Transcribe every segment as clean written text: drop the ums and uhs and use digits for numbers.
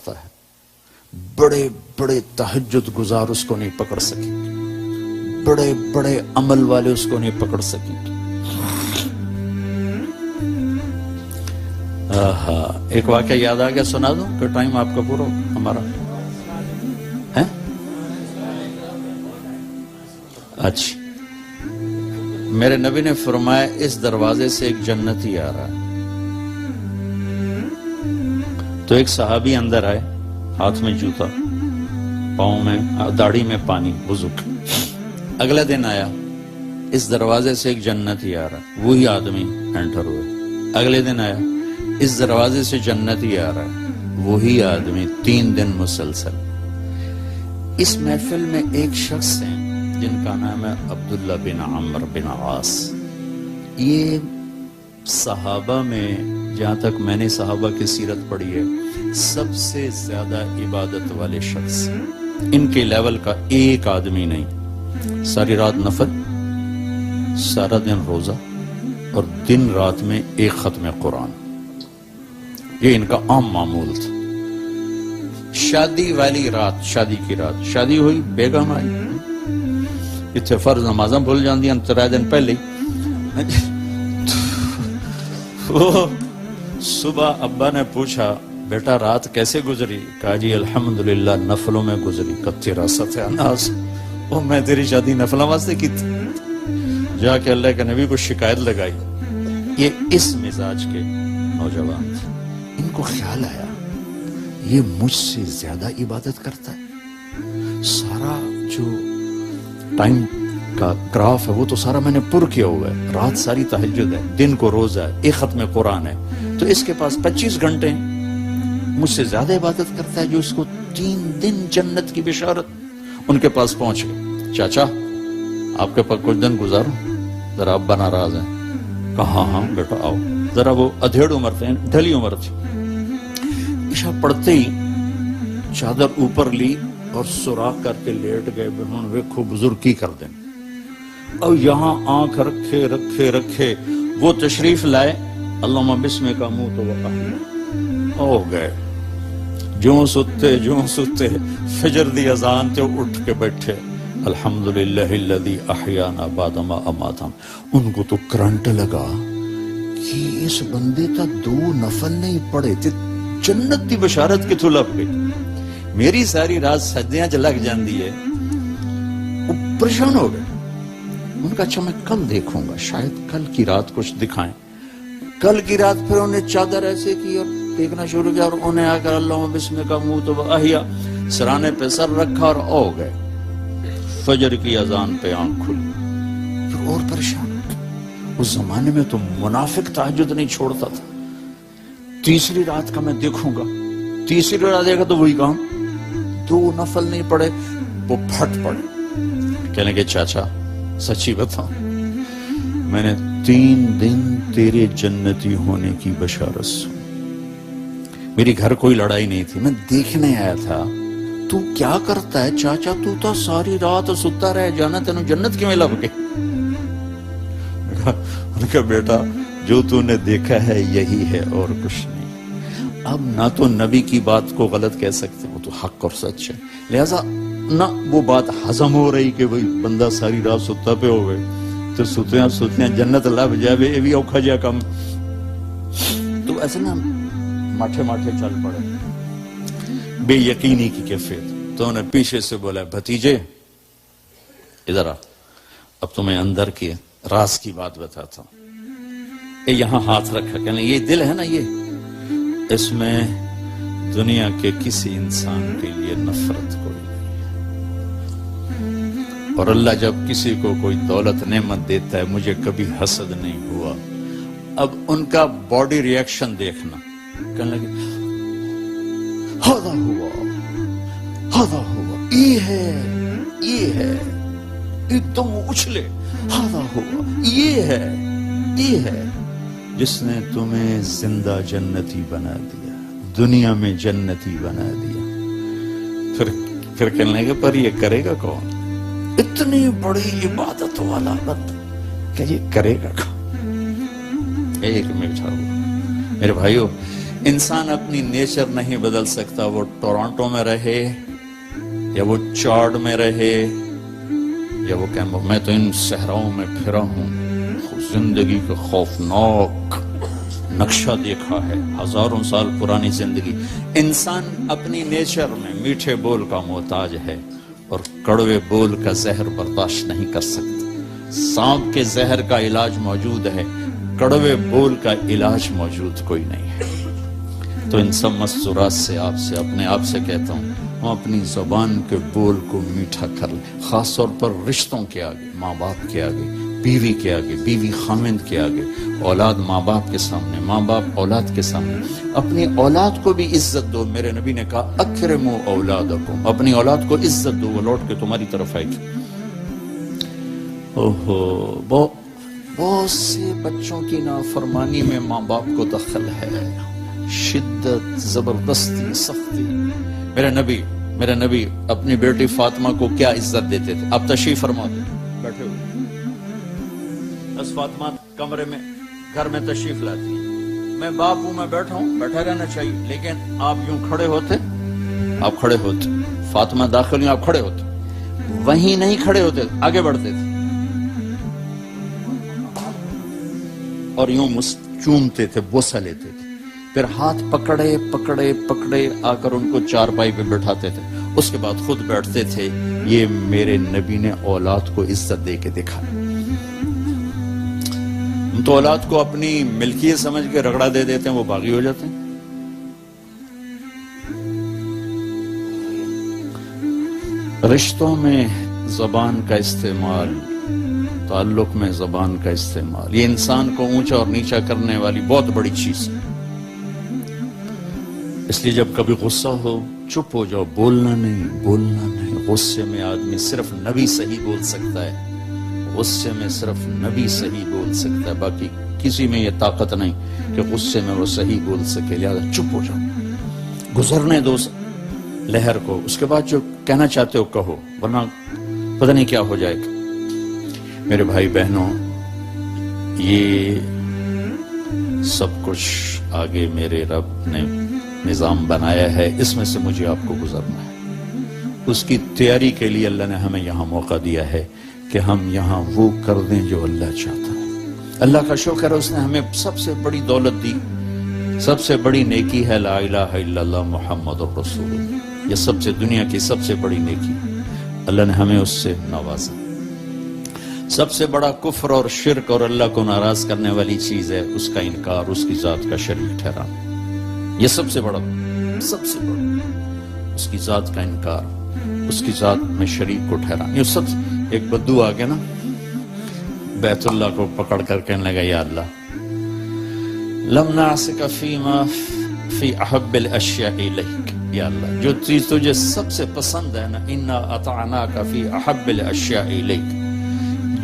رکھتا ہے، بڑے بڑے تہجد گزار اس کو نہیں پکڑ سکیں گے، بڑے بڑے عمل والے اس کو نہیں پکڑ سکیں گے۔ ایک واقعہ یاد آ گیا، سنا دوں کہ ٹائم آپ کا پورا ہمارا ہے؟ اچھا، میرے نبی نے فرمایا اس دروازے سے ایک جنتی آ رہا ہے۔ تو ایک صحابی اندر آئے، ہاتھ میں جوتا، پاؤں میں داڑھی میں پانی، وضو۔ اگلا دن آیا، اس دروازے سے ایک جنتی آ رہا ہے، وہی آدمی انٹر ہوئے۔ اگلے دن آیا، اس دروازے سے جنتی آ رہا ہے، وہی آدمی 3 دن مسلسل۔ اس محفل میں ایک شخص ہیں جن کا نام ہے عبداللہ بن عمرو بن عاص۔ یہ صحابہ میں، جہاں تک میں نے صحابہ کی سیرت پڑھی ہے، سب سے زیادہ عبادت والے شخص۔ ان کے لیول کا ایک آدمی نہیں، ساری رات نفل، سارا دن روزہ، اور دن رات میں ایک ختم قرآن، یہ ان کا عام معمول تھا۔ شادی والی رات، شادی کی رات، شادی ہوئی، بیگم آئی، اتنے فرض نمازاں بھول جاندی ہیں 3 دن پہلے۔ صبح ابا نے پوچھا بیٹا رات کیسے گزری؟ کہا جی الحمدللہ نفلوں میں گزری۔ کتی راست ہے اناس، وہ میں تیری شادی نفلوں واسطے کی تھی؟ جا کے اللہ کے نبی کو شکایت لگائی۔ یہ اس مزاج کے نوجوان تھے۔ ان کو خیال آیا یہ مجھ سے زیادہ عبادت کرتا ہے، سارا جو ٹائم کا گراف ہے وہ تو سارا میں نے پر کیا ہوا ہے، رات ساری تہجد ہے، دن کو روزہ ہے، ایک ختم قرآن ہے، تو اس کے پاس 25 گھنٹے مجھ سے زیادہ عبادت کرتا ہے، جو اس کو 3 دن جنت کی بشارت۔ ان کے پاس پہنچ گئے، چاچا آپ کے پاس کچھ دن گزاروں، ذرا ابا ناراض ہیں۔ کہا ہاں بیٹا آؤ۔ ذرا وہ ادھیڑ عمر تھے، ڈھلی عمر تھی۔ عشاء پڑھتے ہی چادر اوپر لی اور سوراخ کر کے لیٹ گئے، ہن ویکھو بزرگ کی کر دیں۔ اور یہاں آنکھ رکھے رکھے رکھے وہ تشریف لائے، اللہم بسم کا منہ تو وقع ہو گئے۔ جو ستے فجر دی اذان تے اٹھ کے بیٹھے، الحمدللہ الذی احیانا بعد ما اماتنا۔ ان کو تو کرنٹ لگا کہ اس بندے تا 2 نفل نہیں پڑے تے جنت دی بشارت کتھوں لب گئی۔ میری ساری رات سجدیاں چ لگ جاندی ہے۔ وہ پریشان ہو گئے۔ ان کا اچھا میں کل دیکھوں گا، شاید کل کی رات کچھ دکھائیں۔ کل کی رات پھر انہیں چادر ایسے کی اور دیکھنا شروع کیا، اور انہیں آ کر اللہم بسم کا منہ تو احیا سرانے پہ سر رکھا اور ہو گئے۔ فجر کی اذان پہ آنکھ کھلی، پھر اور پریشان ہو گئے۔ اس زمانے میں تو منافق تہجد نہیں چھوڑتا تھا۔ تیسری رات کا میں دیکھوں گا، تیسری رات دیکھا تو وہی کام، 2 نفل نہیں پڑے، وہ پھٹ پڑے۔ کہنے کے چاچا سچی بتاؤ، میں نے 3 دن تیرے جنتی ہونے کی بشارت سنی۔ میری گھر کوئی لڑائی نہیں تھی، میں دیکھنے آیا تھا تو کیا کرتا ہے چاچا، تو تا ساری رات ستا رہ جانا، تینوں جنت کیوں لب گئی؟ ان کا بیٹا جو تو نے دیکھا ہے یہی ہے اور کچھ نہیں۔ اب نہ تو نبی کی بات کو غلط کہہ سکتے، وہ تو حق اور سچ ہے، لہذا نہ وہ بات ہضم ہو رہی کہ بھئی بندہ ساری رات ستا پہ ہو گئے تو ستیاں جنت لب جائے، یہ بھی اوکھا جا کم۔ تو ایسے نا ماٹھے ماٹھے چل پڑے، بے یقینی کی کیفیت۔ تو انہیں پیچھے سے بولا بھتیجے ادھر آ، اب تمہیں اندر کی راز کی بات بتاتا ہوں۔ یہاں ہاتھ رکھا، کہنے یہ دل ہے نا، یہ اس میں دنیا کے کسی انسان کے لیے نفرت کوئی نہیں، اور اللہ جب کسی کو کوئی دولت نعمت دیتا ہے، مجھے کبھی حسد نہیں ہوا۔ اب ان کا باڈی ری ایکشن دیکھنا، کہنے لگے ہاذا ہوا، ہاذا ہوا، یہ ہے، ایک دم اچھلے، ہاذا ہوا، یہ ہے جس نے تمہیں زندہ جنتی بنا دیا، دنیا میں جنتی بنا دیا۔ پھر کہنے لگے پر یہ کرے گا کون؟ اتنی بڑی عبادت والا بندہ کہ یہ کرے گا کون؟ ایک میٹھا ہوا۔ میرے بھائیو، انسان اپنی نیچر نہیں بدل سکتا، وہ ٹورانٹو میں رہے یا وہ چاڈ میں رہے یا وہ کہ میں تو ان صحراؤں میں پھرا ہوں، زندگی کا خوفناک نقشہ دیکھا ہے، ہزاروں سال پرانی زندگی۔ انسان اپنی نیچر میں میٹھے بول کا محتاج ہے اور کڑوے بول کا زہر برداشت نہیں کر سکتا۔ سانپ کے زہر کا علاج موجود ہے، کڑوے بول کا علاج موجود کوئی نہیں ہے۔ تو ان سب مستورات سے اپنے آپ سے کہتا ہوں، ہم اپنی زبان کے بول کو میٹھا کر لیں، خاص طور پر رشتوں کے آگے، ماں باپ کے آگے، بیوی کے آگے، بیوی خامند کے آگے، اولاد ماں باپ کے سامنے، ماں باپ اولاد کے سامنے۔ اپنی اولاد کو بھی عزت دو، میرے نبی نے کہا اکرموا اولادکم، اپنی اولاد کو عزت دو، وہ لوٹ کے تمہاری طرف آئے گی۔ بہت سے بچوں کی نافرمانی میں ماں باپ کو دخل ہے، شدت، زبردستی، سختی۔ میرے نبی اپنی بیٹی فاطمہ کو کیا عزت دیتے تھے؟ آپ تشریف فرما دیں، بیٹھے ہوئے بس فاطمہ کمرے میں گھر میں تشریف لاتی، میں باپ ہوں، میں بیٹھا ہوں، بیٹھا رہنا چاہیے، لیکن آپ یوں کھڑے ہوتے، آپ کھڑے ہوتے، فاطمہ داخل ہوئی، آپ کھڑے ہوتے، وہیں نہیں کھڑے ہوتے، آگے بڑھتے تھے اور یوں چومتے تھے، بوسہ لیتے تھے، پھر ہاتھ پکڑے پکڑے پکڑے آ کر ان کو چارپائی پہ بٹھاتے تھے، اس کے بعد خود بیٹھتے تھے۔ یہ میرے نبی نے اولاد کو عزت دے کے دکھا۔ ہم تو اولاد کو اپنی ملکیت سمجھ کے رگڑا دے دیتے ہیں، وہ باغی ہو جاتے ہیں۔ رشتوں میں زبان کا استعمال، تعلق میں زبان کا استعمال، یہ انسان کو اونچا اور نیچا کرنے والی بہت بڑی چیز ہے۔ اس لیے جب کبھی غصہ ہو چپ ہو جاؤ، بولنا نہیں۔ غصے میں آدمی صرف نبی صحیح بول سکتا ہے، غصے میں صرف نبی صحیح بول سکتا ہے، باقی کسی میں یہ طاقت نہیں کہ غصے میں وہ صحیح بول سکے، لہذا چپ ہو جاؤ، گزرنے دو لہر کو، اس کے بعد جو کہنا چاہتے ہو کہو، ورنہ پتہ نہیں کیا ہو جائے گا۔ میرے بھائی بہنوں، یہ سب کچھ آگے میرے رب نے نظام بنایا ہے، اس میں سے مجھے آپ کو گزرنا ہے۔ اس کی تیاری کے لیے اللہ نے ہمیں یہاں موقع دیا ہے کہ ہم یہاں وہ کر دیں جو اللہ چاہتا ہے۔ اللہ کا شکر ہے، اس نے ہمیں سب سے بڑی دولت دی، سب سے بڑی نیکی ہے لا الہ الا اللہ محمد الرسول اللہ۔ یہ سب سے دنیا کی سب سے بڑی نیکی، اللہ نے ہمیں اس سے نوازا۔ سب سے بڑا کفر اور شرک اور اللہ کو ناراض کرنے والی چیز ہے اس کا انکار، اس کی ذات کا شریک ٹھہرانا۔ یہ سب سے بڑا اس کی ذات کا انکار، اس کی ذات میں شریک کو ٹھہرانا۔ یہ سب ایک بدو آگے نا بیت اللہ کو پکڑ کر کہنے لگا، یا اللہ لم نعصک فیما فی احب الاشیاء الیک، یا اللہ جو چیز تجھے سب سے پسند ہے نا، انا اطعناک فی احب الاشیاء الیک،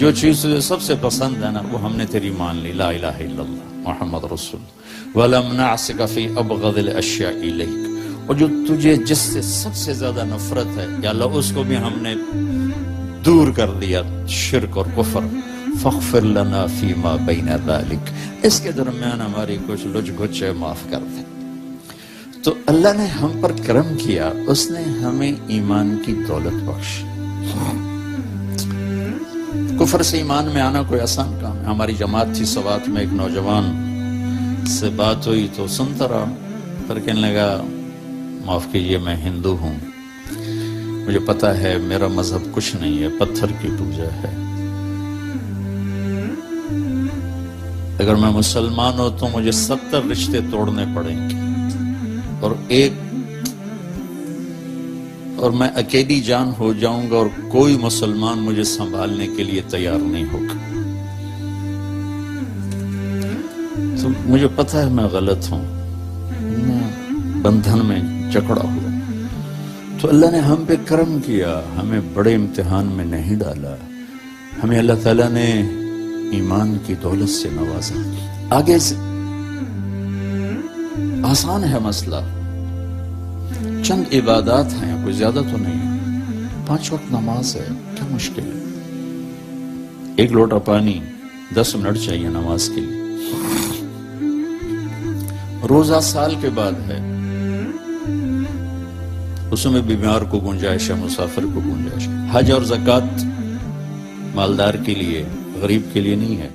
جو چیز تجھے سب سے پسند ہے نا وہ ہم نے تیری مان لی، لا الہ الا اللہ محمد رسول، وَلَمْ نَعْسِكَ فِي أَبْغَضِ الْأَشْيَاءِ إِلَيْكَ، اور جو تجھے جس سے سب سے زیادہ نفرت ہے یا اللہ اس کو بھی ہم نے دور کر دیا، شرک اور کفر، فَاغْفِرْ لَنَا فِي مَا بَيْنَ ذَلِكَ، اس کے درمیان ہماری کچھ لج گچے معاف کر دیں۔ تو اللہ نے ہم پر کرم کیا، اس نے ہمیں ایمان کی دولت بخشی۔ کفر سے ایمان میں آنا کوئی آسان کام ہے۔ ہماری جماعت تھی سوات میں، ایک نوجوان سے بات ہوئی تو سنتا رہا، پھر کہنے لگا معاف کیجئے میں ہندو ہوں، مجھے پتا ہے میرا مذہب کچھ نہیں ہے، پتھر کی پوجا ہے، اگر میں مسلمان ہوں تو مجھے 70 رشتے توڑنے پڑیں گے اور میں اکیلی جان ہو جاؤں گا اور کوئی مسلمان مجھے سنبھالنے کے لیے تیار نہیں ہوگا۔ تو مجھے پتا ہے میں غلط ہوں، میں بندھن میں جکڑا ہوا، تو اللہ نے ہم پہ کرم کیا، ہمیں بڑے امتحان میں نہیں ڈالا، ہمیں اللہ تعالیٰ نے ایمان کی دولت سے نوازا۔ آگے سے آسان ہے مسئلہ، چند عبادات ہیں، کوئی زیادہ تو نہیں ہے، 5 وقت نماز ہے، کیا مشکل ہے، 1 لوٹا پانی 10 منٹ چاہیے نماز کے لیے، روزہ سال کے بعد ہے، اس میں بیمار کو گنجائش ہے، مسافر کو گنجائش ہے۔ حج اور زکوٰۃ مالدار کے لیے، غریب کے لیے نہیں ہے۔